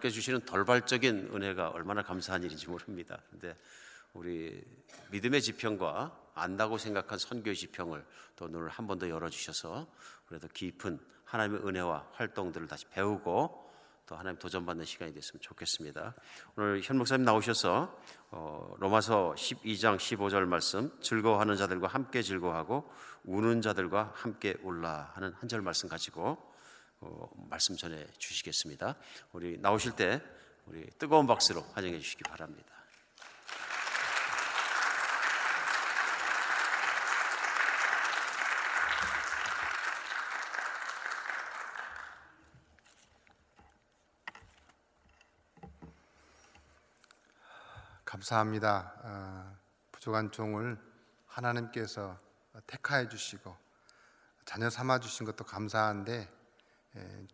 하나님께 주시는 돌발적인 은혜가 얼마나 감사한 일인지 모릅니다. 그런데 우리 믿음의 지평과 안다고 생각한 선교의 지평을 또 눈을 한 번 더 열어주셔서 그래도 깊은 하나님의 은혜와 활동들을 다시 배우고 또 하나님 도전받는 시간이 됐으면 좋겠습니다. 오늘 현 목사님 나오셔서 로마서 12장 15절 말씀, 즐거워하는 자들과 함께 즐거워하고 우는 자들과 함께 울라 하는 한 절 말씀 가지고 말씀 전해 주시겠습니다. 우리 나오실 때 우리 뜨거운 박수로 환영해 주시기 바랍니다. 감사합니다. 부족한 종을 하나님께서 택하여 주시고 자녀 삼아 주신 것도 감사한데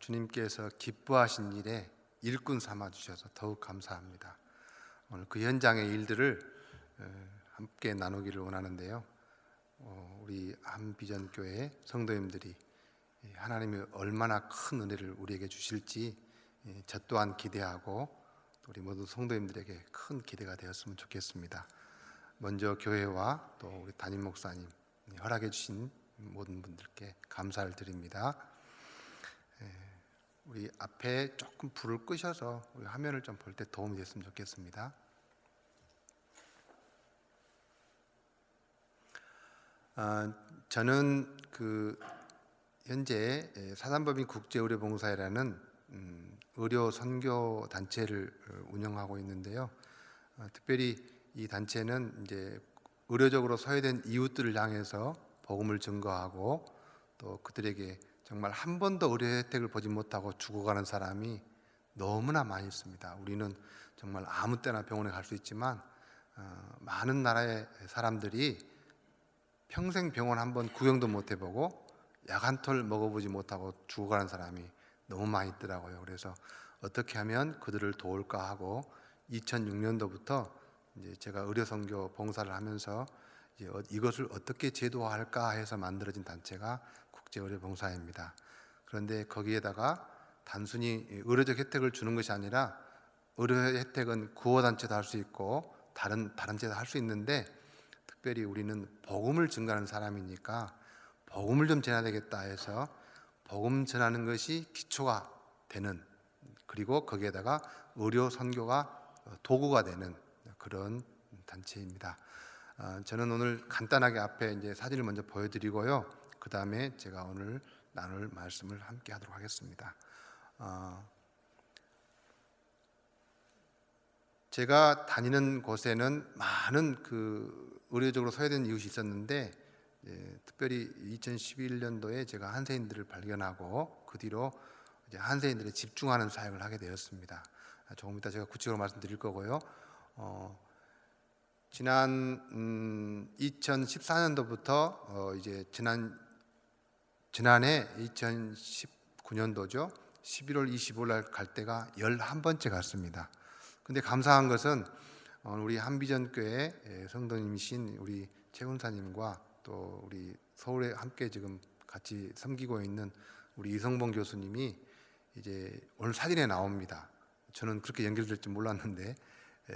주님께서 기뻐하신 일에 일꾼 삼아 주셔서 더욱 감사합니다. 오늘 그 현장의 일들을 함께 나누기를 원하는데요. 우리 한비전교회 성도님들이 하나님이 얼마나 큰 은혜를 우리에게 주실지 저 또한 기대하고 우리 모든 성도님들에게 큰 기대가 되었으면 좋겠습니다. 먼저 교회와 또 우리 담임 목사님 허락해 주신 모든 분들께 감사를 드립니다. 우리 앞에 조금 불을 끄셔서 우리 화면을 좀 볼 때 도움이 됐으면 좋겠습니다. 저는 현재 사단법인 국제의료봉사회라는 의료 선교 단체를 운영하고 있는데요. 특별히 이 단체는 이제 의료적으로 소외된 이웃들을 향해서 복음을 증거하고 또 그들에게 정말 한 번도 의료 혜택을 보지 못하고 죽어가는 사람이 너무나 많이 있습니다. 우리는 정말 아무 때나 병원에 갈 수 있지만 많은 나라의 사람들이 평생 병원 한 번 구경도 못 해보고 약 한 톨 먹어보지 못하고 죽어가는 사람이 너무 많이 있더라고요. 그래서 어떻게 하면 그들을 도울까 하고 2006년도부터 이제 제가 의료 선교 봉사를 하면서 이제 이것을 어떻게 제도화할까 해서 만들어진 단체가 국제의료봉사회입니다. 그런데 거기에다가 단순히 의료적 혜택을 주는 것이 아니라 의료 혜택은 구호단체도 할 수 있고 다른 제도 할 수 있는데 특별히 우리는 복음을 증거하는 사람이니까 복음을 좀 전해야 되겠다 해서 복음 전하는 것이 기초가 되는, 그리고 거기에다가 의료 선교가 도구가 되는 그런 단체입니다. 저는 오늘 간단하게 앞에 이제 사진을 먼저 보여드리고요. 그 다음에 제가 오늘 나눌 말씀을 함께 하도록 하겠습니다. 제가 다니는 곳에는 많은 의료적으로 소외된 이웃이 있었는데 특별히 2011년도에 제가 한세인들을 발견하고 그 뒤로 이제 한세인들에 집중하는 사역을 하게 되었습니다. 조금 이따 제가 구체적으로 말씀드릴 거고요. 지난 2014년도부터 이제 지난해 2019년도죠. 11월 25일 날 갈 때가 11번째 갔습니다. 근데 감사한 것은 우리 한비전교회 성도님이신 우리 최군사님과 또 우리 서울에 함께 지금 같이 섬기고 있는 우리 이성봉 교수님이 이제 오늘 사진에 나옵니다. 저는 그렇게 연결될 줄 몰랐는데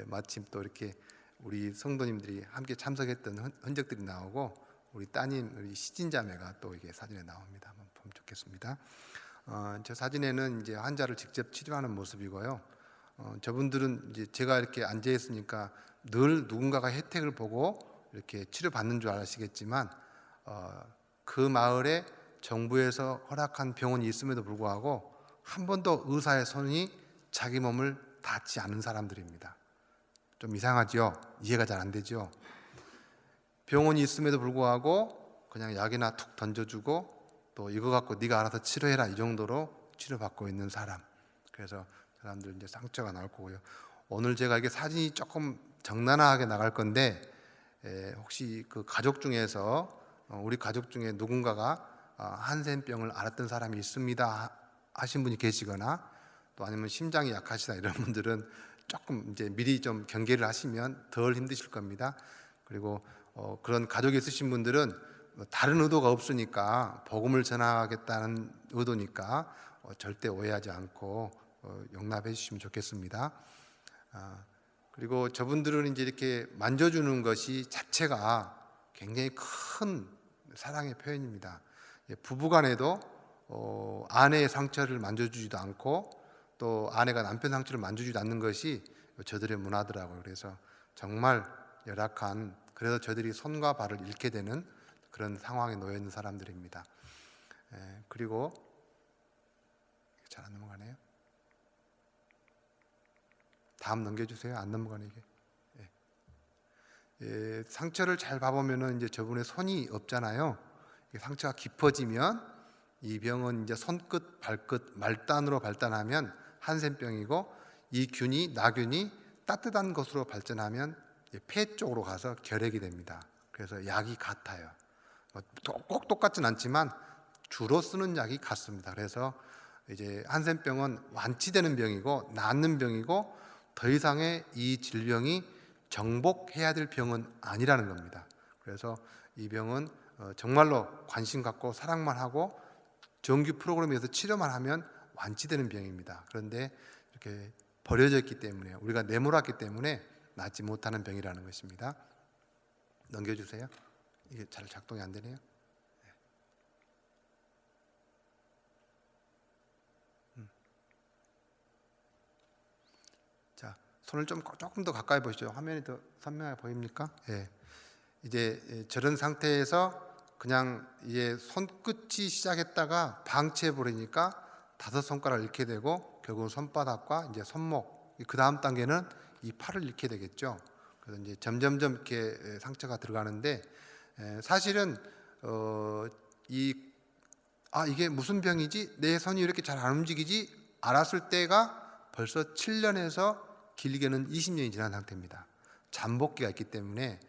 마침 또 이렇게 우리 성도님들이 함께 참석했던 흔적들이 나오고 우리 따님 우리 시진자매가 또 이게 사진에 나옵니다. 한번 보면 좋겠습니다. 저 사진에는 이제 환자를 직접 치료하는 모습이고요. 저분들은 이제 제가 이렇게 앉아 있으니까 늘 누군가가 혜택을 보고 이렇게 치료받는 줄 아시겠지만 그 마을에 정부에서 허락한 병원이 있음에도 불구하고 한 번도 의사의 손이 자기 몸을 닿지 않은 사람들입니다. 좀 이상하죠? 이해가 잘 안 되죠? 병원이 있음에도 불구하고 그냥 약이나 툭 던져주고 또 이거 갖고 네가 알아서 치료해라 이 정도로 치료받고 있는 사람. 그래서 사람들 이제 상처가 나올 거고요. 오늘 제가 이게 사진이 조금 적나라하게 나갈 건데 혹시 그 가족 중에서 우리 가족 중에 누군가가 한센병을 앓았던 사람이 있습니다 하신 분이 계시거나 또 아니면 심장이 약하시다 이런 분들은 조금 이제 미리 좀 경계를 하시면 덜 힘드실 겁니다. 그리고 그런 가족이 있으신 분들은 다른 의도가 없으니까 복음을 전하겠다는 의도니까 절대 오해하지 않고 용납해 주시면 좋겠습니다. 그리고 저분들은 이제 이렇게 만져주는 것이 자체가 굉장히 큰 사랑의 표현입니다. 부부간에도 아내의 상처를 만져주지도 않고 또 아내가 남편 상처를 만져주지 않는 것이 저들의 문화더라고요. 그래서 정말 열악한, 그래서 저들이 손과 발을 잃게 되는 그런 상황에 놓여 있는 사람들입니다. 그리고 잘 안 넘어가네요. 다음 넘겨주세요. 안 넘어가네 이게. 상처를 잘 봐보면은 이제 저분의 손이 없잖아요. 상처가 깊어지면 이 병은 이제 손끝, 발끝, 말단으로 발단하면 한센병이고, 이 균이 나균이 따뜻한 것으로 발전하면 폐 쪽으로 가서 결핵이 됩니다. 그래서 약이 같아요. 꼭 똑같진 않지만 주로 쓰는 약이 같습니다. 그래서 이제 한센병은 완치되는 병이고 낫는 병이고 더 이상의 이 질병이 정복해야 될 병은 아니라는 겁니다. 그래서 이 병은 정말로 관심 갖고 사랑만 하고 정규 프로그램에서 치료만 하면 완치되는 병입니다. 그런데 이렇게 버려져 있기 때문에, 우리가 내몰았기 때문에 낫지 못하는 병이라는 것입니다. 넘겨주세요. 이게 잘 작동이 안 되네요. 자, 손을 조금 더 가까이 보시죠. 화면이 더 선명하게 보입니까? 예. 이제 저런 상태에서 그냥 이제 손끝이 시작했다가 방치해 버리니까 5손가락을 잃게 되고 결국은 손바닥과 이제 손목, 그 다음 단계는 이 팔을 잃게 되겠죠. 그래서 이제 점점점 이렇게 상처가 들어가는데, 사실은 이게 무슨 병이지? 내 손이 이렇게 잘 안 움직이지? 알았을 때가 벌써 7년에서 길게는 20년이 지난 상태입니다. 잠복기가 있기 때문에.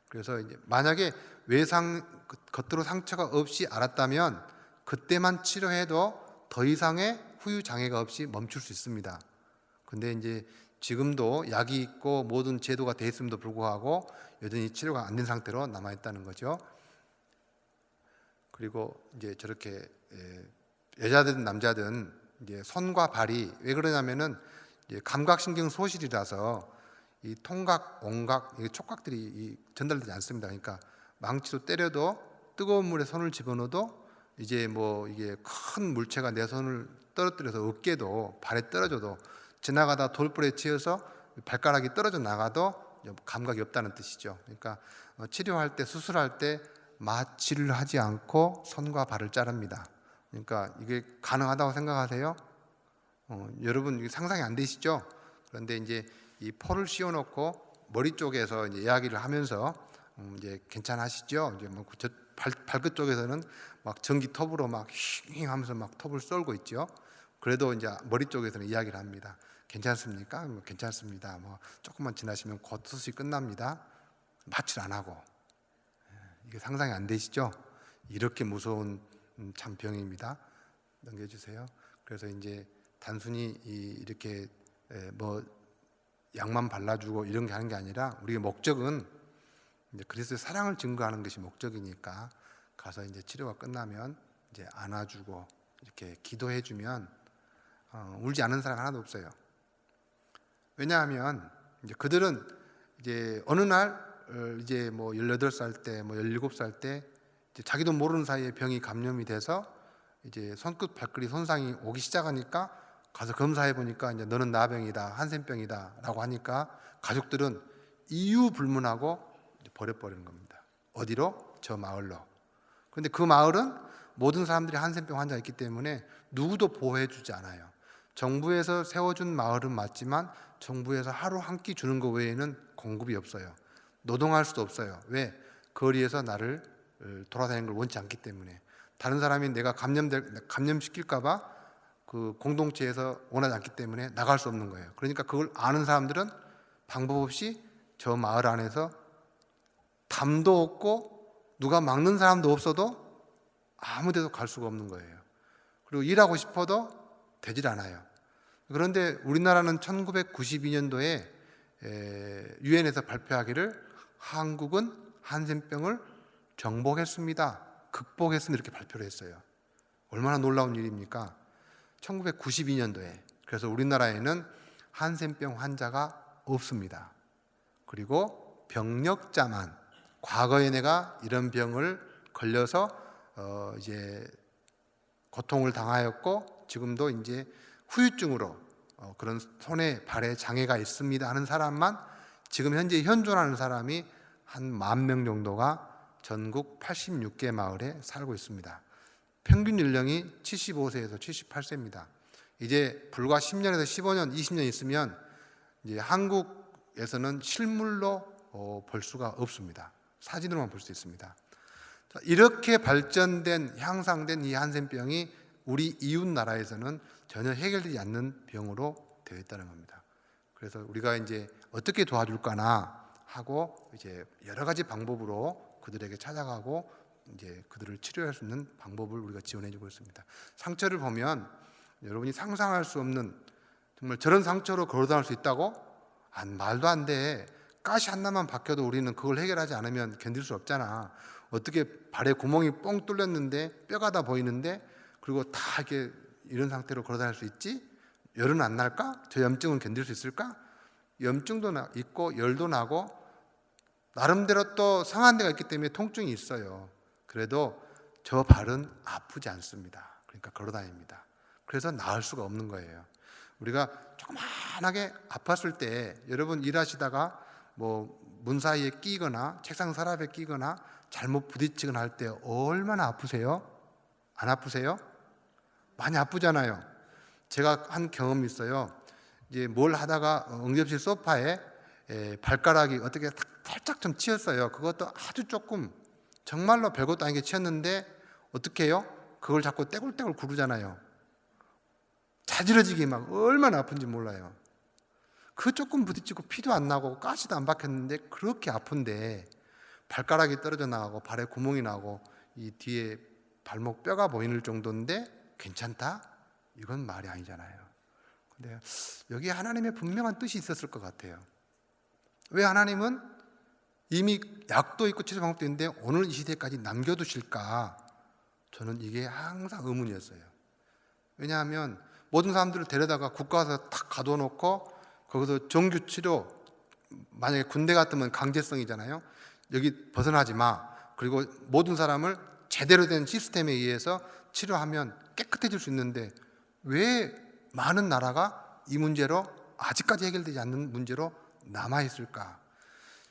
그래서 이제 만약에 겉으로 상처가 없이 알았다면 그때만 치료해도 더 이상의 후유 장애가 없이 멈출 수 있습니다. 근데 이제 지금도 약이 있고 모든 제도가 돼 있음에도 불구하고 여전히 치료가 안 된 상태로 남아 있다는 거죠. 그리고 이제 저렇게 여자든 남자든 이제 손과 발이 왜 그러냐면은 이제 감각신경 소실이라서 이 통각, 온각, 이 촉각들이 전달되지 않습니다. 그러니까 망치로 때려도 뜨거운 물에 손을 집어넣어도 이제 뭐 이게 큰 물체가 내 손을 떨어뜨려서 어깨도 발에 떨어져도 지나가다 돌불에 치여서 발가락이 떨어져 나가도 감각이 없다는 뜻이죠. 그러니까 치료할 때, 수술할 때 마취를 하지 않고 손과 발을 자릅니다. 그러니까 이게 가능하다고 생각하세요? 여러분 이게 상상이 안 되시죠? 그런데 이제 이 포를 씌워놓고 머리 쪽에서 이제 이야기를 하면서 이제 괜찮으시죠? 이제 뭐 발끝 쪽에서는 막 전기 톱으로 막 휘 하면서 막 톱을 쏠고 있죠. 그래도 이제 머리 쪽에서는 이야기를 합니다. 괜찮습니까? 뭐 괜찮습니다. 뭐 조금만 지나시면 곧 수술이 끝납니다. 마취를 안 하고. 이게 상상이 안 되시죠? 이렇게 무서운 참 병입니다. 넘겨주세요. 그래서 이제 단순히 이렇게 뭐 약만 발라주고 이런 게 하는 게 아니라 우리의 목적은 이제 그리스도의 사랑을 증거하는 것이 목적이니까 가서 이제 치료가 끝나면 이제 안아주고 이렇게 기도해주면 울지 않는 사람 하나도 없어요. 왜냐하면 이제 그들은 이제 어느 날 이제 뭐 18살 때, 뭐 17살 때 이제 자기도 모르는 사이에 병이 감염이 돼서 이제 손끝 발끝이 손상이 오기 시작하니까 가서 검사해 보니까 이제 너는 나병이다, 한센병이다라고 하니까 가족들은 이유 불문하고 버려버리는 겁니다. 어디로? 저 마을로. 그런데 그 마을은 모든 사람들이 한센병 환자가 있기 때문에 누구도 보호해주지 않아요. 정부에서 세워준 마을은 맞지만 정부에서 하루 한 끼 주는 것 외에는 공급이 없어요. 노동할 수도 없어요. 왜? 거리에서 나를 돌아다니는 걸 원치 않기 때문에. 다른 사람이 내가 감염시킬까봐 그 공동체에서 원하지 않기 때문에 나갈 수 없는 거예요. 그러니까 그걸 아는 사람들은 방법 없이 저 마을 안에서 담도 없고 누가 막는 사람도 없어도 아무 데도 갈 수가 없는 거예요. 그리고 일하고 싶어도 되질 않아요. 그런데 우리나라는 1992년도에 유엔에서 발표하기를 한국은 한센병을 정복했습니다, 극복했습니다 이렇게 발표를 했어요. 얼마나 놀라운 일입니까? 1992년도에 그래서 우리나라에는 한센병 환자가 없습니다. 그리고 병력자만, 과거에 내가 이런 병을 걸려서 이제 고통을 당하였고 지금도 이제 후유증으로 그런 손에 발에 장애가 있습니다 하는 사람만, 지금 현재 현존하는 사람이 한 10,000명 정도가 전국 86개 마을에 살고 있습니다. 평균 연령이 75세에서 78세입니다. 이제 불과 10년에서 15년, 20년 있으면 이제 한국에서는 실물로 볼 수가 없습니다. 사진으로만 볼 수 있습니다. 이렇게 발전된, 향상된 이 한센병이 우리 이웃 나라에서는 전혀 해결되지 않는 병으로 되어 있다는 겁니다. 그래서 우리가 이제 어떻게 도와줄까나 하고 이제 여러 가지 방법으로 그들에게 찾아가고 이제 그들을 치료할 수 있는 방법을 우리가 지원해주고 있습니다. 상처를 보면 여러분이 상상할 수 없는, 정말 저런 상처로 걸어다닐 수 있다고? 말도 안 돼. 가시 하나만 박혀도 우리는 그걸 해결하지 않으면 견딜 수 없잖아. 어떻게 발에 구멍이 뻥 뚫렸는데 뼈가 다 보이는데 그리고 다 이렇게 이런 상태로 걸어다닐 수 있지? 열은 안 날까? 저 염증은 견딜 수 있을까? 염증도 있고 열도 나고 나름대로 또 상한 데가 있기 때문에 통증이 있어요. 그래도 저 발은 아프지 않습니다. 그러니까 걸어다닙니다. 그래서 나을 수가 없는 거예요. 우리가 조그만하게 아팠을 때, 여러분 일하시다가 뭐 문 사이에 끼거나 책상 서랍에 끼거나 잘못 부딪히거나 할 때 얼마나 아프세요? 안 아프세요? 많이 아프잖아요. 제가 한 경험이 있어요. 이제 뭘 하다가 응접실 소파에 발가락이 어떻게 살짝 좀 치였어요. 그것도 아주 조금, 정말로 별것도 아니게 치였는데 어떻게 해요? 그걸 자꾸 떼굴떼굴 구르잖아요. 자지러지게 막 얼마나 아픈지 몰라요. 그 조금 부딪히고 피도 안 나고 가시도 안 박혔는데 그렇게 아픈데 발가락이 떨어져 나가고 발에 구멍이 나고 이 뒤에 발목 뼈가 보이는 정도인데 괜찮다? 이건 말이 아니잖아요. 근데 여기에 하나님의 분명한 뜻이 있었을 것 같아요. 왜 하나님은 이미 약도 있고 치료 방법도 있는데 오늘 이 시대까지 남겨두실까? 저는 이게 항상 의문이었어요. 왜냐하면 모든 사람들을 데려다가 국가에서 탁 가둬놓고 거기서 정규 치료, 만약에 군대 같으면 강제성이잖아요. 여기 벗어나지 마. 그리고 모든 사람을 제대로 된 시스템에 의해서 치료하면 깨끗해질 수 있는데 왜 많은 나라가 이 문제로, 아직까지 해결되지 않는 문제로 남아있을까?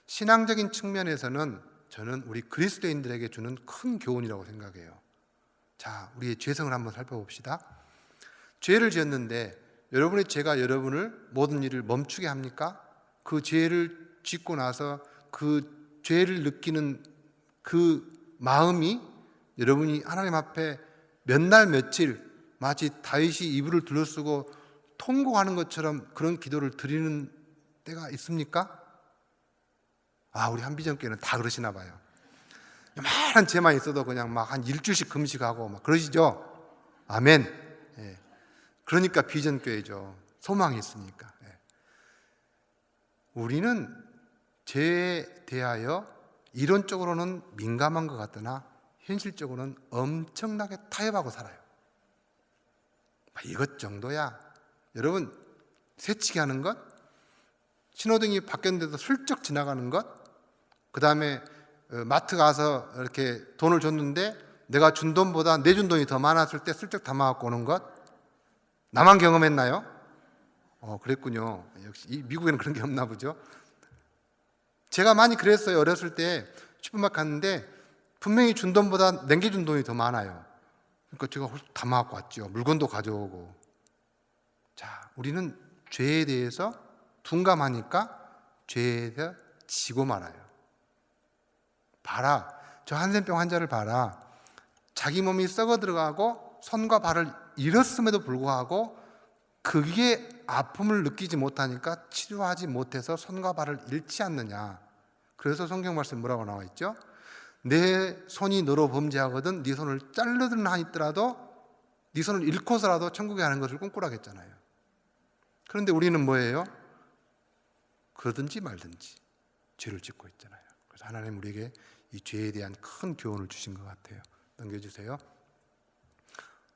신앙적인 측면에서는 저는 우리 그리스도인들에게 주는 큰 교훈이라고 생각해요. 자, 우리의 죄성을 한번 살펴봅시다. 죄를 지었는데 여러분의 죄가 여러분을 모든 일을 멈추게 합니까? 그 죄를 짓고 나서 그 죄를 느끼는 그 마음이 여러분이 하나님 앞에 몇 날 며칠 마치 다윗이 이불을 둘러쓰고 통곡하는 것처럼 그런 기도를 드리는 때가 있습니까? 우리 한비전교회는 다 그러시나 봐요. 요만한 죄만 있어도 그냥 막 한 일주일씩 금식하고 막 그러시죠? 아멘. 예. 그러니까 비전교회죠. 소망이 있으니까. 예. 우리는 죄에 대하여 이론적으로는 민감한 것 같으나 현실적으로는 엄청나게 타협하고 살아요. 이것 정도야. 여러분, 새치기 하는 것, 신호등이 바뀌었는데도 슬쩍 지나가는 것, 그 다음에 마트 가서 이렇게 돈을 줬는데 내가 준 돈보다 내준 돈이 더 많았을 때 슬쩍 담아갖고 오는 것, 나만 경험했나요? 그랬군요. 역시 미국에는 그런 게 없나 보죠. 제가 많이 그랬어요. 어렸을 때 슈퍼마켓 갔는데 분명히 준 돈보다 남겨준 돈이 더 많아요. 그러니까 제가 담아갖고 왔죠. 물건도 가져오고. 자, 우리는 죄에 대해서 둔감하니까 죄에 대해 지고 말아요. 봐라, 저 한센병 환자를 봐라. 자기 몸이 썩어 들어가고 손과 발을 잃었음에도 불구하고 그게 아픔을 느끼지 못하니까 치료하지 못해서 손과 발을 잃지 않느냐. 그래서 성경 말씀 뭐라고 나와 있죠? 내 손이 너로 범죄하거든 네 손을 자르든 하더라도 네 손을 잃고서라도 천국에 가는 것을 꿈꾸라겠잖아요. 그런데 우리는 뭐예요? 그러든지 말든지 죄를 짓고 있잖아요. 그래서 하나님 우리에게 이 죄에 대한 큰 교훈을 주신 것 같아요. 넘겨주세요.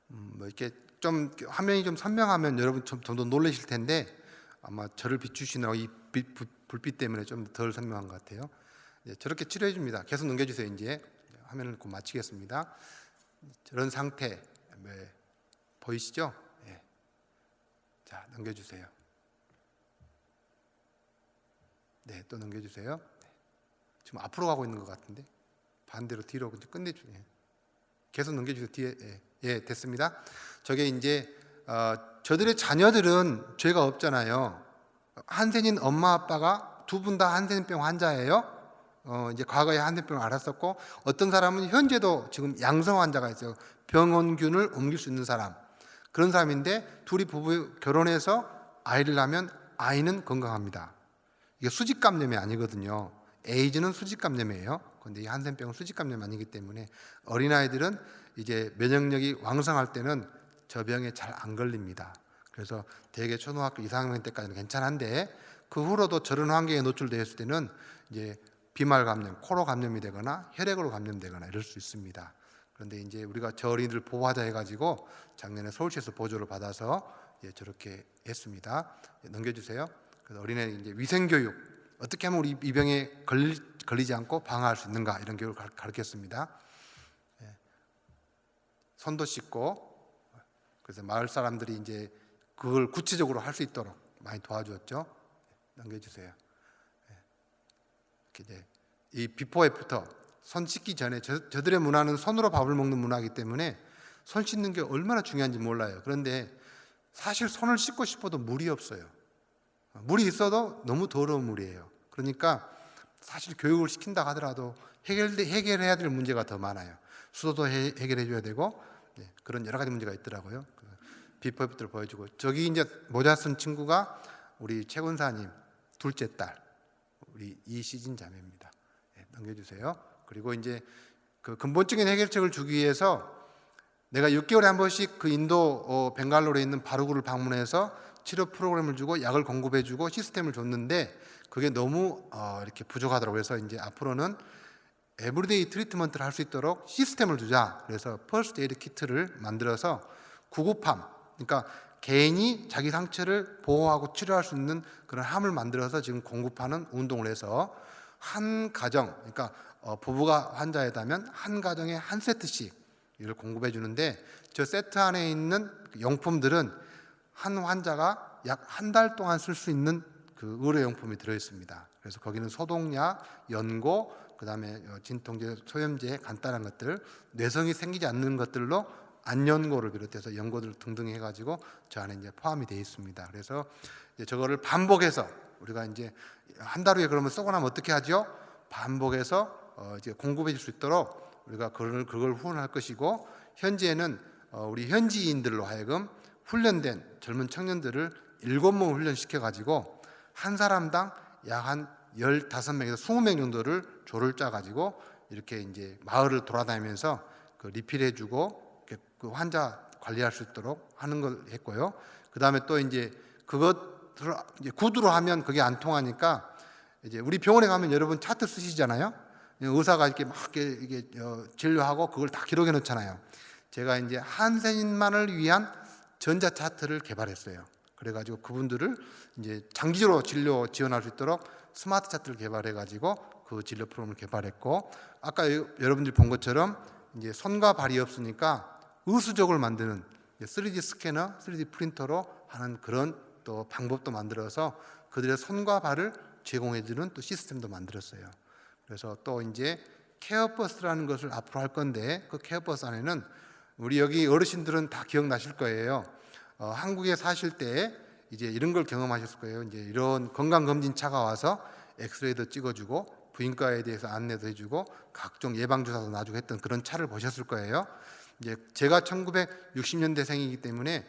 뭐 이렇게 좀 화면이 좀 선명하면 여러분 좀 더 놀라실 텐데 아마 저를 비추시느라고 이 불빛 때문에 좀 덜 선명한 것 같아요. 저렇게 치료해 줍니다. 계속 넘겨주세요. 이제 화면을 곧 마치겠습니다. 저런 상태 보이시죠? 예. 자, 넘겨주세요. 네, 또 넘겨주세요. 네. 지금 앞으로 가고 있는 것 같은데 반대로 뒤로 끝내주세요. 계속 넘겨주세요. 뒤에 됐습니다. 저게 이제 저들의 자녀들은 죄가 없잖아요. 한센인 엄마 아빠가 두 분 다 한센병 환자예요. 이제 과거에 한센병을 앓았었고 어떤 사람은 현재도 지금 양성 환자가 있어요. 병원균을 옮길 수 있는 사람 그런 사람인데 둘이 부부 결혼해서 아이를 낳으면 아이는 건강합니다. 이게 수직 감염이 아니거든요. 에이즈는 수직 감염이에요. 그런데 이 한센병은 수직 감염이 아니기 때문에 어린아이들은 이제 면역력이 왕성할 때는 저 병에 잘 안 걸립니다. 그래서 대개 초등학교 2학년 때까지는 괜찮은데 그 후로도 저런 환경에 노출되어 있을 때는 이제 비말 감염, 코로 감염이 되거나 혈액으로 감염되거나 이럴 수 있습니다. 그런데 이제 우리가 저 어린이들 보호하자 해가지고 작년에 서울시에서 보조를 받아서 저렇게 했습니다. 넘겨주세요. 그래서 어린애 이제 위생교육 어떻게 하면 우리 이 병에 걸리지 않고 방어할 수 있는가 이런 교육을 가르쳤습니다. 손도 씻고 그래서 마을 사람들이 이제 그걸 구체적으로 할 수 있도록 많이 도와주었죠. 넘겨주세요. 이렇게 이제 이 비포 애프터 손 씻기 전에 저들의 문화는 손으로 밥을 먹는 문화이기 때문에 손 씻는 게 얼마나 중요한지 몰라요. 그런데 사실 손을 씻고 싶어도 물이 없어요. 물이 있어도 너무 더러운 물이에요. 그러니까 사실 교육을 시킨다 하더라도 해결해야 될 문제가 더 많아요. 수도도 해결해 줘야 되고 그런 여러 가지 문제가 있더라고요. 비포 애프터를 보여주고 저기 이제 모자 쓴 친구가 우리 최 권사님 둘째 딸 우리 이시진 자매입니다. 넘겨주세요. 그리고 이제 그 근본적인 해결책을 주기 위해서 내가 6개월에 한 번씩 그 인도 벵갈로르에 있는 바루구를 방문해서 치료 프로그램을 주고 약을 공급해주고 시스템을 줬는데 그게 너무 이렇게 부족하더라고요. 그래서 이제 앞으로는 에브리데이 트리트먼트를 할 수 있도록 시스템을 주자. 그래서 퍼스트 에이드 키트를 만들어서 구급함, 그러니까 개인이 자기 상처를 보호하고 치료할 수 있는 그런 함을 만들어서 지금 공급하는 운동을 해서 한 가정, 그러니까 부부가 환자이다면 한 가정에 한 세트씩 이걸 공급해 주는데 저 세트 안에 있는 용품들은 한 환자가 약 한 달 동안 쓸 수 있는 그 의료용품이 들어있습니다. 그래서 거기는 소독약, 연고, 그 다음에 진통제, 소염제 간단한 것들, 뇌성이 생기지 않는 것들로 안연고를 비롯해서 연고들 등등 해가지고 저 안에 이제 포함이 되어 있습니다. 그래서 이제 저거를 반복해서 우리가 이제 한 달 후에 그러면 쓰고 나면 어떻게 하죠? 반복해서 이제 공급해 줄 수 있도록 우리가 그걸 후원할 것이고 현재는 우리 현지인들로 하여금 훈련된 젊은 청년들을 7명 훈련시켜가지고 한 사람당 약 한 15명에서 20명 정도를 조를 짜가지고 이렇게 이제 마을을 돌아다니면서 그 리필해주고 그 환자 관리할 수 있도록 하는 걸 했고요. 그 다음에 또 이제 그것을 이제 구두로 하면 그게 안 통하니까 이제 우리 병원에 가면 여러분 차트 쓰시잖아요. 의사가 이렇게 막 이게 진료하고 그걸 다 기록해 놓잖아요. 제가 이제 한센인만을 위한 전자 차트를 개발했어요. 그래가지고 그분들을 이제 장기적으로 진료 지원할 수 있도록 스마트 차트를 개발해가지고 그 진료 프로그램을 개발했고 아까 여러분들이 본 것처럼 이제 손과 발이 없으니까 의수족을 만드는 3D 스캐너, 3D 프린터로 하는 그런 또 방법도 만들어서 그들의 손과 발을 제공해주는 또 시스템도 만들었어요. 그래서 또 이제 케어버스라는 것을 앞으로 할 건데 그 케어버스 안에는 우리 여기 어르신들은 다 기억나실 거예요. 한국에 사실 때 이제 이런 걸 경험하셨을 거예요. 이제 이런 건강검진차가 와서 엑스레이도 찍어주고 부인과에 대해서 안내도 해주고 각종 예방주사도 놔주고 했던 그런 차를 보셨을 거예요. 이제 제가 1960년대생이기 때문에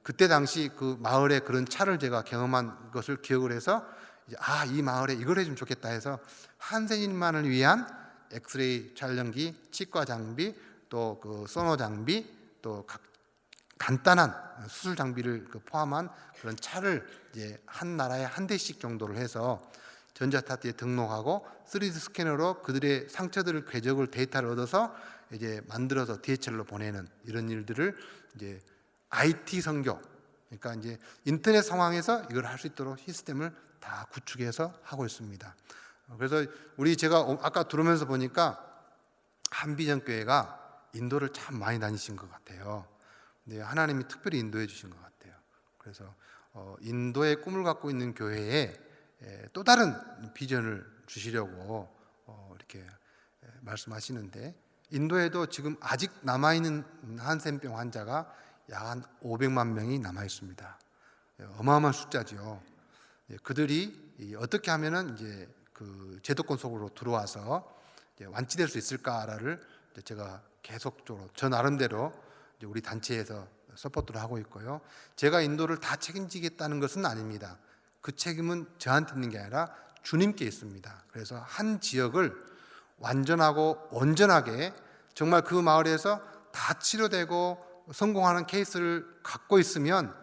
그때 당시 그 마을에 그런 차를 제가 경험한 것을 기억을 해서 이제 이 마을에 이걸 해주면 좋겠다 해서 한센인만을 위한 엑스레이 촬영기, 치과 장비, 또 그 소노 장비, 또 간단한 수술 장비를 포함한 그런 차를 이제 한 나라에 한 대씩 정도를 해서 전자타트에 등록하고 3D 스캐너로 그들의 상처들을 궤적을 데이터를 얻어서 이제 만들어서 DHL로 보내는 이런 일들을 이제 IT 선교, 그러니까 이제 인터넷 상황에서 이걸 할 수 있도록 시스템을 다 구축해서 하고 있습니다. 그래서 제가 아까 들어오면서 보니까 한비전교회가 인도를 참 많이 다니신 것 같아요. 근데 하나님이 특별히 인도해 주신 것 같아요. 그래서 인도의 꿈을 갖고 있는 교회에 또 다른 비전을 주시려고 이렇게 말씀하시는데, 인도에도 지금 아직 남아있는 한센병 환자가 약 한 500만 명이 남아 있습니다. 어마어마한 숫자죠. 그들이 어떻게 하면은 이제 그 제도권 속으로 들어와서 이제 완치될 수 있을까를 제가 계속적으로 저 나름대로 이제 우리 단체에서 서포트를 하고 있고요. 제가 인도를 다 책임지겠다는 것은 아닙니다. 그 책임은 저한테 있는 게 아니라 주님께 있습니다. 그래서 한 지역을 완전하고 온전하게 정말 그 마을에서 다 치료되고 성공하는 케이스를 갖고 있으면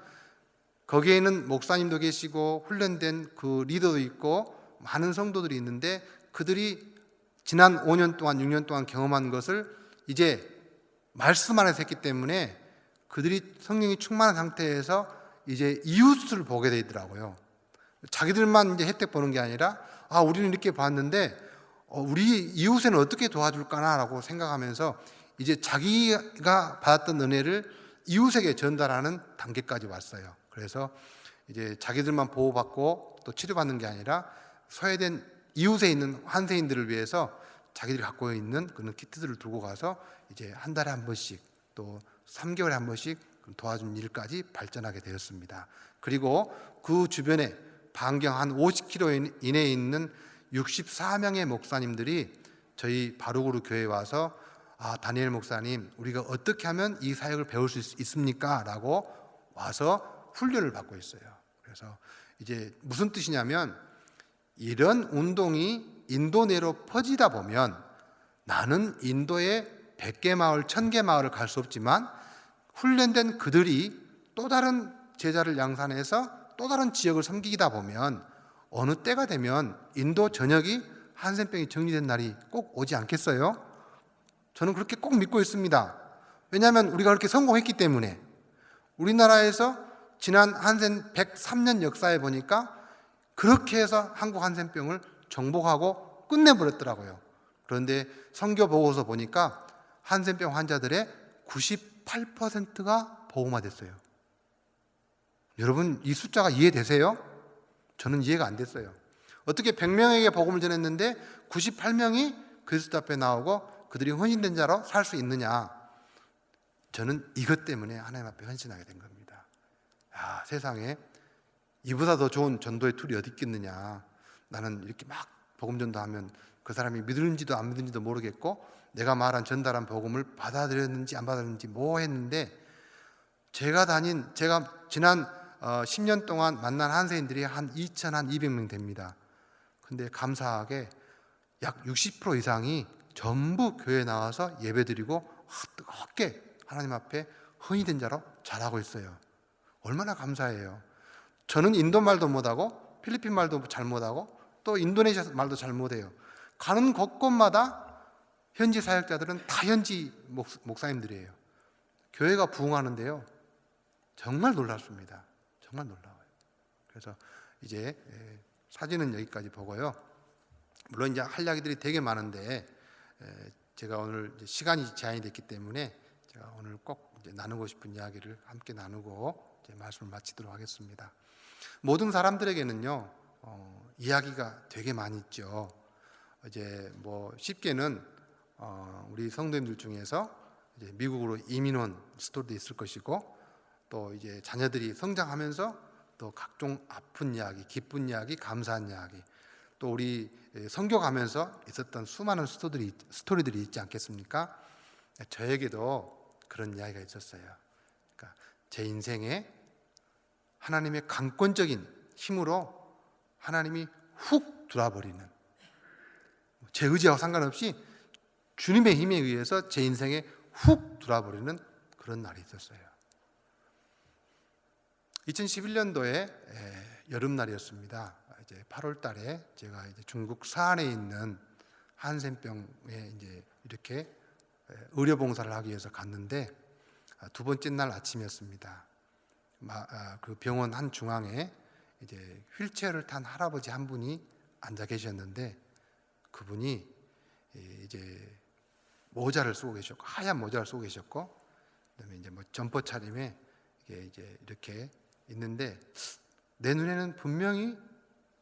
거기에는 목사님도 계시고 훈련된 그 리더도 있고 많은 성도들이 있는데, 그들이 지난 5년 동안 6년 동안 경험한 것을 이제 말씀 안에서 했기 때문에 그들이 성령이 충만한 상태에서 이제 이웃을 보게 되더라고요. 자기들만 이제 혜택 보는 게 아니라 우리는 이렇게 봤는데 우리 이웃에는 어떻게 도와줄까나라고 생각하면서 이제 자기가 받았던 은혜를 이웃에게 전달하는 단계까지 왔어요. 그래서 이제 자기들만 보호받고 또 치료받는 게 아니라 소외된 이웃에 있는 환세인들을 위해서 자기들이 갖고 있는 그런 키트들을 들고 가서 이제 한 달에 한 번씩 또 3개월에 한 번씩 도와준 일까지 발전하게 되었습니다. 그리고 그 주변에 반경 한 50km 이내에 있는 64명의 목사님들이 저희 바루그루 교회에 와서 다니엘 목사님, 우리가 어떻게 하면 이 사역을 배울 수 있습니까? 라고 와서 훈련을 받고 있어요. 그래서 이제 무슨 뜻이냐면, 이런 운동이 인도 내로 퍼지다 보면 나는 인도의 100개 마을, 1000개 마을을 갈 수 없지만 훈련된 그들이 또 다른 제자를 양산해서 또 다른 지역을 섬기다 보면 어느 때가 되면 인도 전역이 한센병이 정리된 날이 꼭 오지 않겠어요? 저는 그렇게 꼭 믿고 있습니다. 왜냐하면 우리가 그렇게 성공했기 때문에. 우리나라에서 지난 한센 103년 역사에 보니까 그렇게 해서 한국 한센병을 정복하고 끝내버렸더라고요. 그런데 선교 보고서 보니까 한센병 환자들의 98%가 보호마됐어요. 여러분, 이 숫자가 이해되세요? 저는 이해가 안 됐어요. 어떻게 100명에게 복음을 전했는데 98명이 그리스도 앞에 나오고 그들이 헌신된 자로 살 수 있느냐? 저는 이것 때문에 하나님 앞에 헌신하게 된 겁니다. 세상에 이보다 더 좋은 전도의 툴이 어디 있겠느냐. 나는 이렇게 막 복음 전도하면 그 사람이 믿는지도 안 믿는지도 모르겠고, 내가 말한 전달한 복음을 받아들였는지 안 받아들였는지 뭐 했는데, 제가 지난 10년 동안 만난 한세인들이 한 2,200명 됩니다. 근데 감사하게 약 60% 이상이 전부 교회에 나와서 예배드리고 뜨겁게 하나님 앞에 헌신된 자로 자라고 있어요. 얼마나 감사해요. 저는 인도 말도 못하고 필리핀 말도 잘 못하고 또 인도네시아 말도 잘 못해요. 가는 곳곳마다 현지 사역자들은 다 현지 목사님들이에요. 교회가 부흥하는데요, 정말 놀랍습니다. 정말 놀라워요. 그래서 이제 사진은 여기까지 보고요. 물론 이제 할 이야기들이 되게 많은데 제가 오늘 시간이 제한이 됐기 때문에 제가 오늘 꼭 이제 나누고 싶은 이야기를 함께 나누고 이제 말씀을 마치도록 하겠습니다. 모든 사람들에게는요 이야기가 되게 많이 있죠. 이제 뭐 쉽게는 우리 성도님들 중에서 이제 미국으로 이민 온 스토리도 있을 것이고, 또 이제 자녀들이 성장하면서 또 각종 아픈 이야기, 기쁜 이야기, 감사한 이야기, 또 우리 선교 가면서 있었던 수많은 스토리들이 있지 않겠습니까? 저에게도 그런 이야기가 있었어요. 그러니까 제 인생에 하나님의 강권적인 힘으로 하나님이 훅 들어와버리는, 제 의지하고 상관없이 주님의 힘에 의해서 제 인생에 훅 들어와버리는 그런 날이 있었어요. 2011년도에 여름날이었습니다. 이제 8월 달에 제가 이제 중국 서안에 있는 한센병에 이제 이렇게 의료 봉사를 하기 위해서 갔는데 두 번째 날 아침이었습니다. 그 병원 한 중앙에 이제 휠체어를 탄 할아버지 한 분이 앉아 계셨는데 그분이 이제 모자를 쓰고 계셨고 하얀 모자를 쓰고 계셨고 그다음에 이제 뭐 점퍼 차림에 이게 이제 이렇게 있는데 내 눈에는 분명히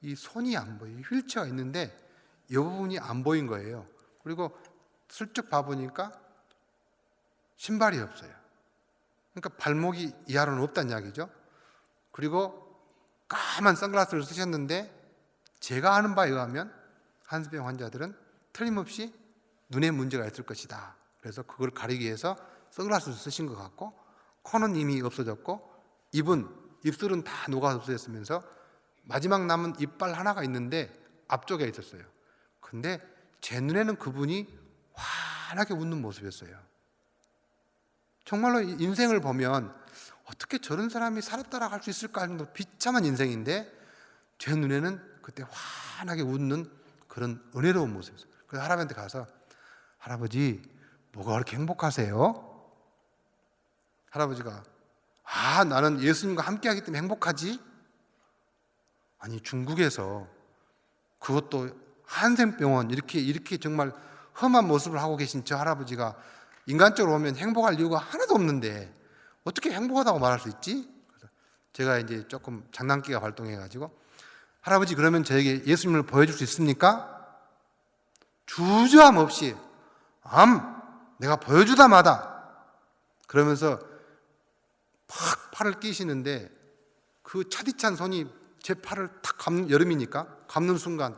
이 손이 안 보여. 휠체어가 있는데 이 부분이 안 보인 거예요. 그리고 슬쩍 봐보니까 신발이 없어요. 그러니까 발목이 이하로는 없다는 이야기죠. 그리고 까만 선글라스를 쓰셨는데 제가 아는 바에 의하면 한센병 환자들은 틀림없이 눈에 문제가 있을 것이다. 그래서 그걸 가리기 위해서 선글라스를 쓰신 것 같고 코는 이미 없어졌고 입술은 다 녹아 없어졌으면서 마지막 남은 이빨 하나가 있는데 앞쪽에 있었어요. 근데 제 눈에는 그분이 환하게 웃는 모습이었어요. 정말로 인생을 보면 어떻게 저런 사람이 살았다라고 할 수 있을까 하는 정도로 비참한 인생인데 제 눈에는 그때 환하게 웃는 그런 은혜로운 모습이었어요. 그래서 할아버지한테 가서 할아버지 뭐가 그렇게 행복하세요? 할아버지가 나는 예수님과 함께하기 때문에 행복하지? 아니 중국에서 그것도 한센병원 이렇게 정말 험한 모습을 하고 계신 저 할아버지가 인간적으로 보면 행복할 이유가 하나도 없는데 어떻게 행복하다고 말할 수 있지? 그래서 제가 이제 조금 장난기가 발동해가지고 할아버지 그러면 저에게 예수님을 보여줄 수 있습니까? 주저함 없이 내가 보여주다 마다 그러면서 팍 팔을 끼시는데 그 차디찬 손이 제 팔을 탁 감는 여름이니까 감는 순간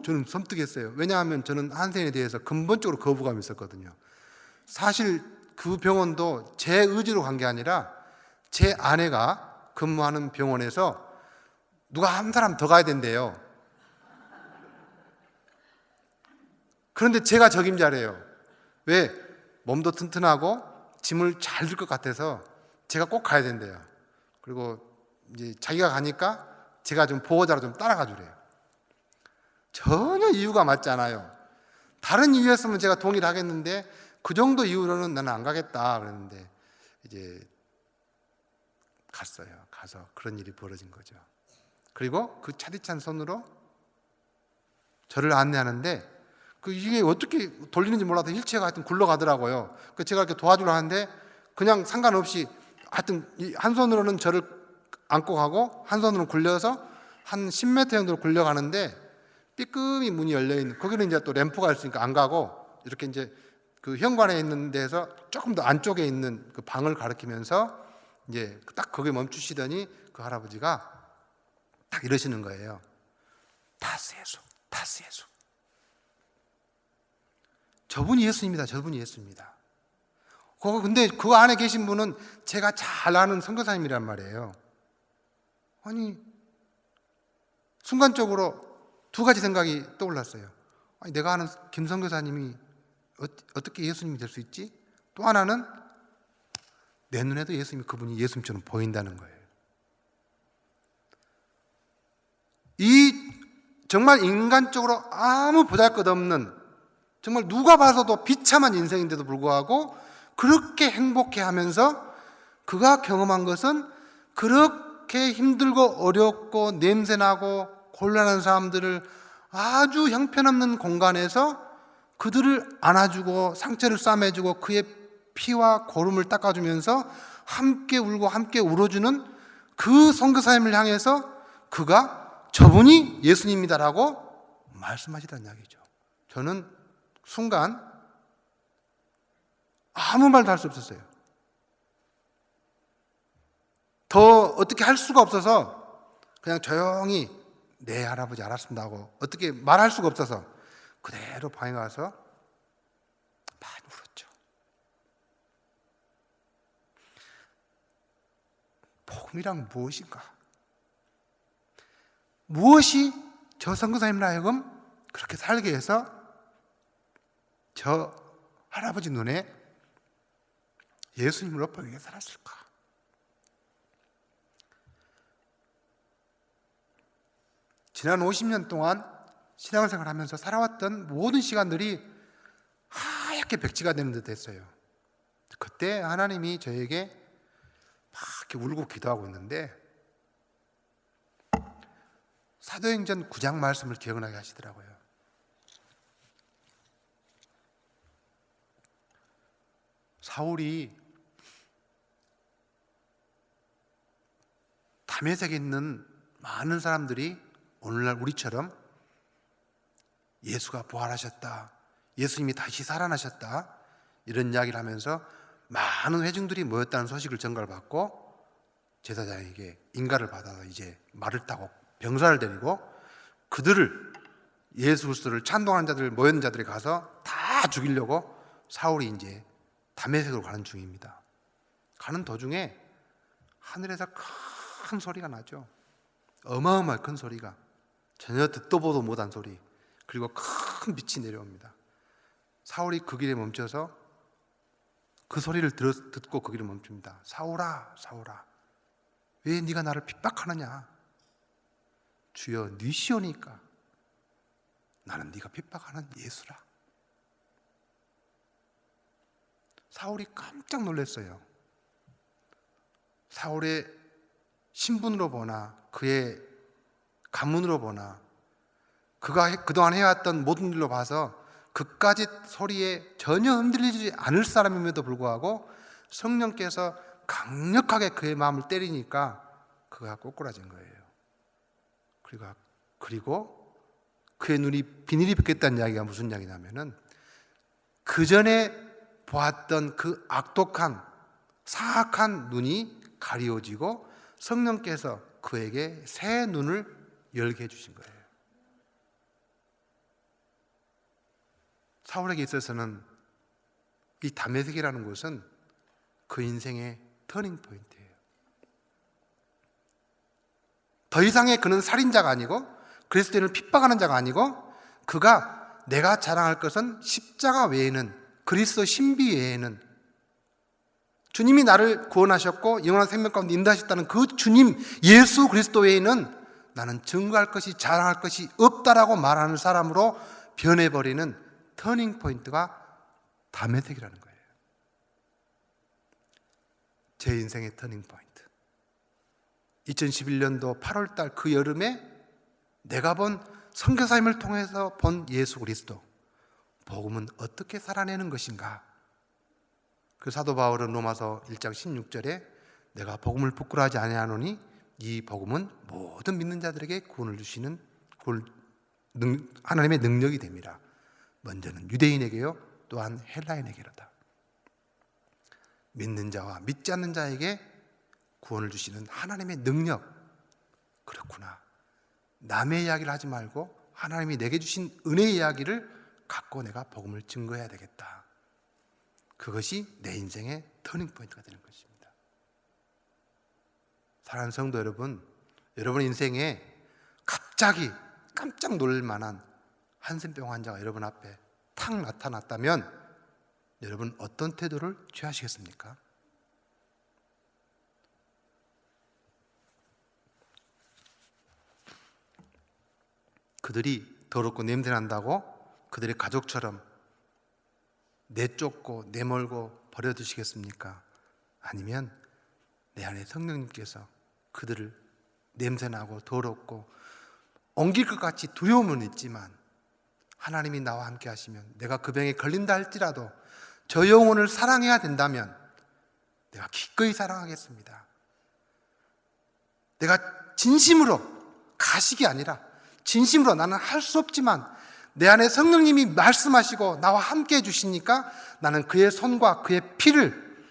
저는 섬뜩했어요. 왜냐하면 저는 한센에 대해서 근본적으로 거부감이 있었거든요. 사실 그 병원도 제 의지로 간 게 아니라 제 아내가 근무하는 병원에서 누가 한 사람 더 가야 된대요. 그런데 제가 적임자래요. 왜? 몸도 튼튼하고 짐을 잘 들 것 같아서 제가 꼭 가야 된대요. 그리고 이제 자기가 가니까 제가 좀 보호자로 좀 따라가 주래요. 전혀 이유가 맞지 않아요. 다른 이유였으면 제가 동의를 하겠는데 그 정도 이유로는 나는 안 가겠다 그랬는데 이제 갔어요. 가서 그런 일이 벌어진 거죠. 그리고 그 차디찬 손으로 저를 안내하는데 이게 어떻게 돌리는지 몰라도 휠체어가 하여튼 굴러가더라고요. 제가 이렇게 도와주려 하는데 그냥 상관없이 하여튼 한 손으로는 저를 안고 가고 한 손으로는 굴려서 한 10m 정도 굴려가는데 삐끔이 문이 열려있는 거기는 이제 또 램프가 있으니까 안 가고 이렇게 이제 그 현관에 있는 데서 조금 더 안쪽에 있는 그 방을 가리키면서 이제 딱 거기에 멈추시더니 그 할아버지가 딱 이러시는 거예요. 다스예수. 저분이 예수입니다. 저분이 예수입니다. 근데 그 안에 계신 분은 제가 잘 아는 선교사님이란 말이에요. 아니 순간적으로 두 가지 생각이 떠올랐어요. 아니, 내가 아는 김 선교사님이 어떻게 예수님이 될 수 있지? 또 하나는 내 눈에도 예수님이 그분이 예수님처럼 보인다는 거예요. 이 정말 인간적으로 아무 보잘것없는 정말 누가 봐서도 비참한 인생인데도 불구하고 그렇게 행복해하면서 그가 경험한 것은 그렇게 힘들고 어렵고 냄새나고 곤란한 사람들을 아주 형편없는 공간에서 그들을 안아주고 상처를 싸매주고 그의 피와 고름을 닦아주면서 함께 울고 함께 울어주는 그 선교사님을 향해서 그가 저분이 예수님이다라고 말씀하시다는 이야기죠. 저는 순간 아무 말도 할 수 없었어요. 더 어떻게 할 수가 없어서 그냥 조용히 네 할아버지 알았습니다 하고 어떻게 말할 수가 없어서 그대로 방에 가서 많이 울었죠. 복음이란 무엇인가? 무엇이 저 선교사님을 하여금 그렇게 살게 해서 저 할아버지 눈에 예수님을 엎어지게 살았을까? 지난 50년 동안 신앙생활을 하면서 살아왔던 모든 시간들이 하얗게 백지가 되는 듯 했어요. 그때 하나님이 저에게 막 이렇게 울고 기도하고 있는데 사도행전 9장 말씀을 기억나게 하시더라고요. 사울이 다메섹에 있는 많은 사람들이 오늘날 우리처럼 예수가 부활하셨다, 예수님이 다시 살아나셨다, 이런 이야기를 하면서 많은 회중들이 모였다는 소식을 전가를 받고 제사장에게 인가를 받아서 이제 말을 타고 병사를 데리고 그들을, 예수 그리스도를 찬송하는 자들, 모였는 자들이 가서 다 죽이려고 사울이 이제 다메섹으로 가는 중입니다. 가는 도중에 하늘에서 큰 소리가 나죠. 어마어마한 큰 소리가, 전혀 듣도 보도 못한 소리, 그리고 큰 빛이 내려옵니다. 사울이 그 길에 멈춰서 그 소리를 듣고 그 길을 멈춥니다. 사울아, 사울아, 왜 네가 나를 핍박하느냐? 주여, 니시오니까 나는 네가 핍박하는 예수라. 사울이 깜짝 놀랐어요. 사울의 신분으로 보나 그의 가문으로 보나 그가 그동안 해왔던 모든 일로 봐서 그까짓 소리에 전혀 흔들리지 않을 사람임에도 불구하고 성령께서 강력하게 그의 마음을 때리니까 그가 꼬꾸라진 거예요. 그리고 그의 눈이 비닐이 벗겼다는 이야기가 무슨 이야기냐면은 그 전에 보았던 그 악독한 사악한 눈이 가리워지고 성령께서 그에게 새 눈을 열게 해주신 거예요. 사울에게 있어서는 이 다메섹이라는 곳은 그 인생의 터닝 포인트예요. 더 이상의 그는 살인자가 아니고 그리스도인을 핍박하는 자가 아니고 그가 내가 자랑할 것은 십자가 외에는, 그리스도 신비 외에는, 주님이 나를 구원하셨고 영원한 생명 가운데 인도하셨다는 그 주님 예수 그리스도 외에는 나는 증거할 것이, 자랑할 것이 없다라고 말하는 사람으로 변해버리는 터닝 포인트가 다메섹이라는 거예요. 제 인생의 터닝 포인트. 2011년도 8월달 그 여름에 내가 본 선교사님을 통해서 본 예수 그리스도, 복음은 어떻게 살아내는 것인가? 그 사도 바울은 로마서 1장 16절에 내가 복음을 부끄러워하지 아니하노니 이 복음은 모든 믿는 자들에게 구원을 주시는 하나님의 능력이 됩니다. 먼저는 유대인에게요, 또한 헬라인에게로다. 믿는 자와 믿지 않는 자에게 구원을 주시는 하나님의 능력. 그렇구나. 남의 이야기를 하지 말고 하나님이 내게 주신 은혜의 이야기를 갖고 내가 복음을 증거해야 되겠다. 그것이 내 인생의 터닝 포인트가 되는 것입니다. 사랑하는 성도 여러분, 여러분 인생에 갑자기 깜짝 놀랄 만한 한센병 환자가 여러분 앞에 탁 나타났다면 여러분 어떤 태도를 취하시겠습니까? 그들이 더럽고 냄새난다고 그들의 가족처럼 내쫓고 내몰고 버려두시겠습니까? 아니면 내 안에 성령님께서 그들을 냄새나고 더럽고 옮길 것 같이 두려움은 있지만 하나님이 나와 함께 하시면 내가 그 병에 걸린다 할지라도 저 영혼을 사랑해야 된다면 내가 기꺼이 사랑하겠습니다. 내가 진심으로, 가식이 아니라 진심으로, 나는 할 수 없지만 내 안에 성령님이 말씀하시고 나와 함께 해주시니까 나는 그의 손과 그의 피를,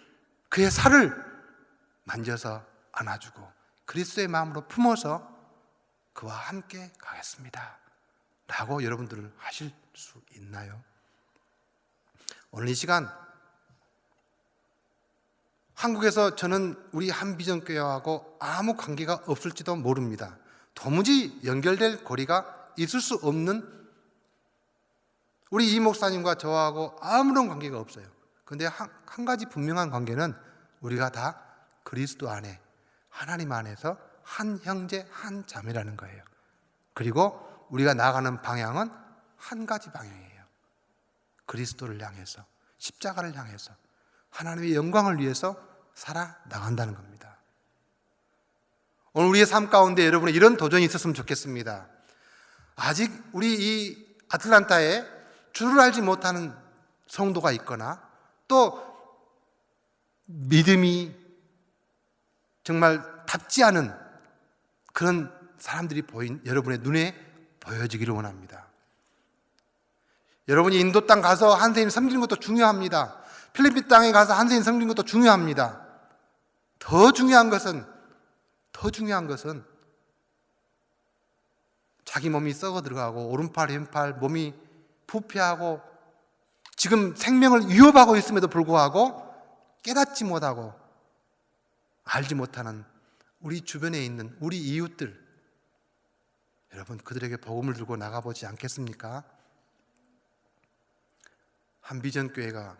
그의 살을 만져서 안아주고 그리스도의 마음으로 품어서 그와 함께 가겠습니다 라고 여러분들을 하실 수 있나요? 오늘 이 시간 한국에서 저는 우리 한비전교회하고 아무 관계가 없을지도 모릅니다. 도무지 연결될 고리가 있을 수 없는 우리 이 목사님과 저하고 아무런 관계가 없어요. 그런데 한 가지 분명한 관계는 우리가 다 그리스도 안에, 하나님 안에서 한 형제 한 자매라는 거예요. 그리고 우리가 나아가는 방향은 한 가지 방향이에요. 그리스도를 향해서, 십자가를 향해서 하나님의 영광을 위해서 살아나간다는 겁니다. 오늘 우리의 삶 가운데 여러분의 이런 도전이 있었으면 좋겠습니다. 아직 우리 이 아틀란타에 주를 알지 못하는 성도가 있거나 또 믿음이 정말 답지 않은 그런 사람들이 여러분의 눈에 보여지기를 원합니다. 여러분이 인도 땅 가서 한세인 섬기는 것도 중요합니다. 필리핀 땅에 가서 한세인 섬기는 것도 중요합니다. 더 중요한 것은 자기 몸이 썩어 들어가고 오른팔 왼팔 몸이 부패하고 지금 생명을 위협하고 있음에도 불구하고 깨닫지 못하고 알지 못하는 우리 주변에 있는 우리 이웃들, 여러분 그들에게 복음을 들고 나가보지 않겠습니까? 한비전교회가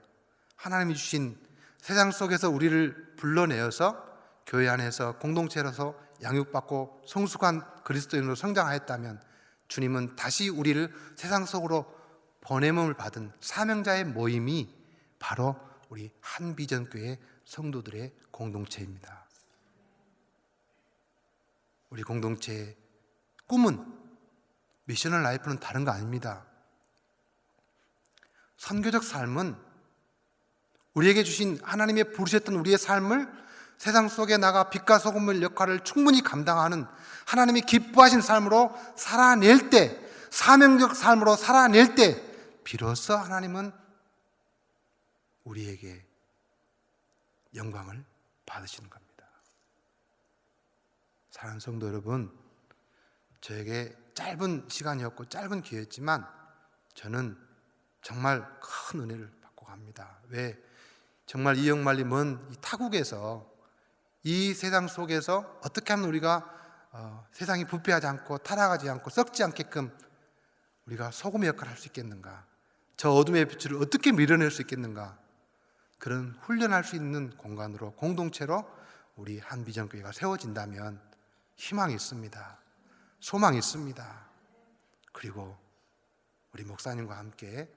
하나님이 주신 세상 속에서 우리를 불러내어서 교회 안에서 공동체로서 양육받고 성숙한 그리스도인으로 성장하였다면 주님은 다시 우리를 세상 속으로 보냄을 받은 사명자의 모임이 바로 우리 한비전교회 성도들의 공동체입니다. 우리 공동체의 꿈은, 미셔널 라이프는 다른 거 아닙니다. 선교적 삶은 우리에게 주신 하나님의 부르셨던 우리의 삶을 세상 속에 나가 빛과 소금의 역할을 충분히 감당하는 하나님이 기뻐하신 삶으로 살아낼 때, 사명적 삶으로 살아낼 때 비로소 하나님은 우리에게 영광을 받으시는 겁니다. 사랑하는 성도 여러분, 저에게 짧은 시간이었고 짧은 기회였지만 저는 정말 큰 은혜를 받고 갑니다. 왜? 정말 이 역말리 먼 이 타국에서 이 세상 속에서 어떻게 하면 우리가 세상이 부패하지 않고 타락하지 않고 썩지 않게끔 우리가 소금의 역할을 할 수 있겠는가? 저 어둠의 빛을 어떻게 밀어낼 수 있겠는가? 그런 훈련할 수 있는 공간으로, 공동체로 우리 한비전교회가 세워진다면 희망이 있습니다. 소망이 있습니다. 그리고 우리 목사님과 함께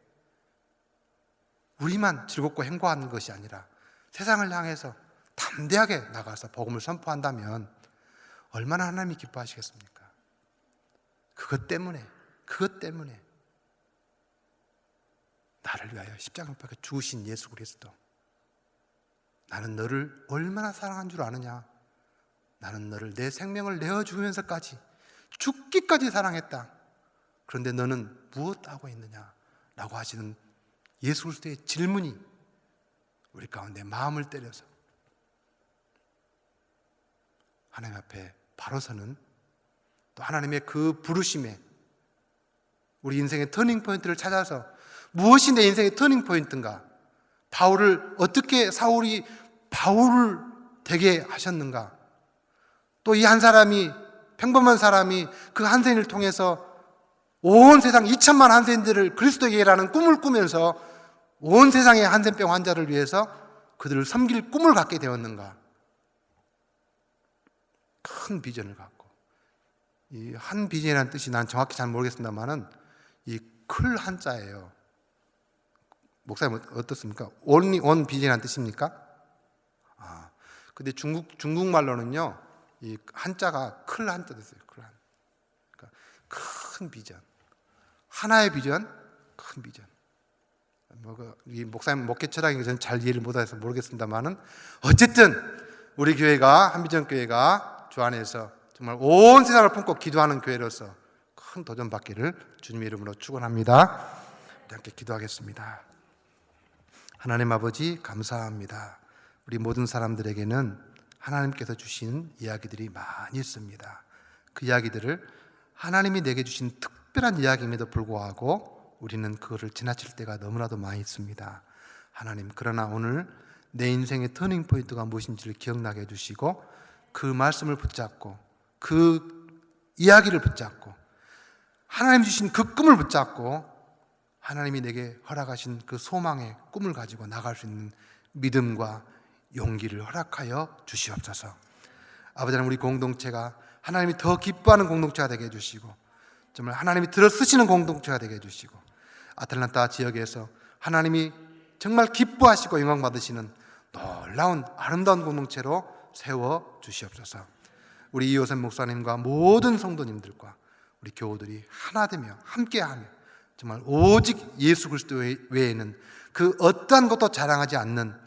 우리만 즐겁고 행복한 것이 아니라 세상을 향해서 담대하게 나가서 복음을 선포한다면 얼마나 하나님이 기뻐하시겠습니까? 그것 때문에 나를 위하여 십자가 못 박혀 죽으신 예수 그리스도, 나는 너를 얼마나 사랑한 줄 아느냐? 나는 너를 내 생명을 내어주면서까지 죽기까지 사랑했다. 그런데 너는 무엇 하고 있느냐? 라고 하시는 예수 그리스도의 질문이 우리 가운데 마음을 때려서 하나님 앞에 바로 서는, 또 하나님의 그 부르심에 우리 인생의 터닝 포인트를 찾아서 무엇이 내 인생의 터닝 포인트인가? 바울을 어떻게 사울이 바울을 되게 하셨는가? 또 이 한 사람이, 평범한 사람이 그 한세인을 통해서 온 세상 2천만 한세인들을 그리스도에게라는 꿈을 꾸면서 온 세상의 한센병 환자를 위해서 그들을 섬길 꿈을 갖게 되었는가? 큰 비전을 갖고, 이 한 비전이라는 뜻이 난 정확히 잘 모르겠습니다만은 이 클 한자예요. 목사님 어떻습니까? 원 비전이라는 뜻입니까? 근데 중국말로는요, 이 한자가 클 한 뜻이에요. 클 한. 그러니까 큰 비전, 하나의 비전, 큰 비전. 이 목사님 목회 철학이 저는 잘 이해를 못해서 모르겠습니다만은 어쨌든 우리 교회가, 한비전교회가 주 안에서 정말 온 세상을 품고 기도하는 교회로서 큰 도전 받기를 주님의 이름으로 축원합니다. 우리 함께 기도하겠습니다. 하나님 아버지 감사합니다. 우리 모든 사람들에게는 하나님께서 주신 이야기들이 많이 있습니다. 그 이야기들을 하나님이 내게 주신 특별한 이야기임에도 불구하고 우리는 그거를 지나칠 때가 너무나도 많이 있습니다. 하나님, 그러나 오늘 내 인생의 터닝 포인트가 무엇인지를 기억나게 해주시고 그 말씀을 붙잡고 그 이야기를 붙잡고 하나님 주신 그 꿈을 붙잡고 하나님이 내게 허락하신 그 소망의 꿈을 가지고 나갈 수 있는 믿음과 용기를 허락하여 주시옵소서. 아버지 하나님, 우리 공동체가 하나님이 더 기뻐하는 공동체가 되게 해주시고 정말 하나님이 들어 쓰시는 공동체가 되게 해주시고, 아틀란타 지역에서 하나님이 정말 기뻐하시고 영광 받으시는 놀라운 아름다운 공동체로 세워 주시옵소서. 우리 이호선 목사님과 모든 성도님들과 우리 교우들이 하나 되며 함께하며 정말 오직 예수 그리스도 외에는 그 어떠한 것도 자랑하지 않는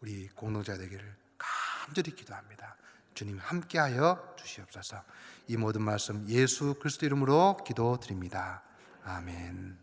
우리 공동체가 되기를 간절히 기도합니다. 주님 함께하여 주시옵소서. 이 모든 말씀 예수 그리스도 이름으로 기도드립니다. 아멘.